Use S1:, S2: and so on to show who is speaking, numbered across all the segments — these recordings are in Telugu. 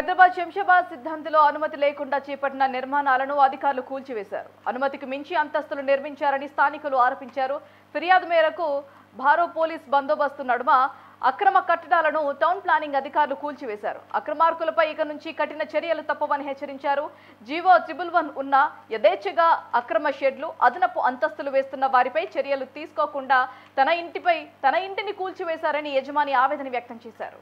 S1: హైదరాబాద్ శంషాబాద్ సిద్ధాంతిలో అనుమతి లేకుండా చేపట్టిన నిర్మాణాలను అధికారులు కూల్చివేశారు. అనుమతికి మించి అంతస్తులు నిర్మించారని స్థానికులు ఆరోపించారు. ఫిర్యాదు మేరకు భారో పోలీస్ బందోబస్తు నడుమ అక్రమ కట్టడాలను టౌన్ ప్లానింగ్ అధికారులు కూల్చివేశారు. అక్రమార్కులపై ఇక నుంచి కఠిన చర్యలు తప్పవని హెచ్చరించారు. జీవో 111 ఉన్న యథేచ్ఛగా అక్రమ షెడ్లు, అదనపు అంతస్తులు వేస్తున్న వారిపై చర్యలు తీసుకోకుండా తన ఇంటిని కూల్చివేశారని యజమాని ఆవేదన వ్యక్తం చేశారు.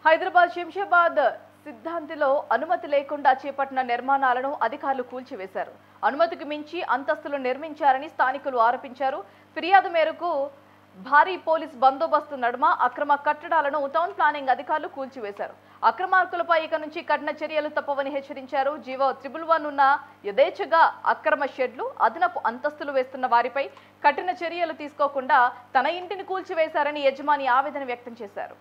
S1: హైదరాబాద్ శంషాబాద్ సిద్ధాంతిలో అనుమతి లేకుండా చేపట్టిన నిర్మాణాలను అధికారులు కూల్చివేశారు. అనుమతికి మించి అంతస్తులు నిర్మించారని స్థానికులు ఆరోపించారు. ఫిర్యాదు మేరకు భారీ పోలీస్ బందోబస్తు నడుమ అక్రమ కట్టడాలను టౌన్ ప్లానింగ్ అధికారులు కూల్చివేశారు. అక్రమార్కులపై ఇక నుంచి కఠిన చర్యలు తప్పవని హెచ్చరించారు. జీవో 111 ఉన్న యథేచ్ఛగా అక్రమ షెడ్లు, అదనపు అంతస్తులు వేస్తున్న వారిపై కఠిన చర్యలు తీసుకోకుండా తన ఇంటిని కూల్చివేశారని యజమాని ఆవేదన వ్యక్తం చేశారు.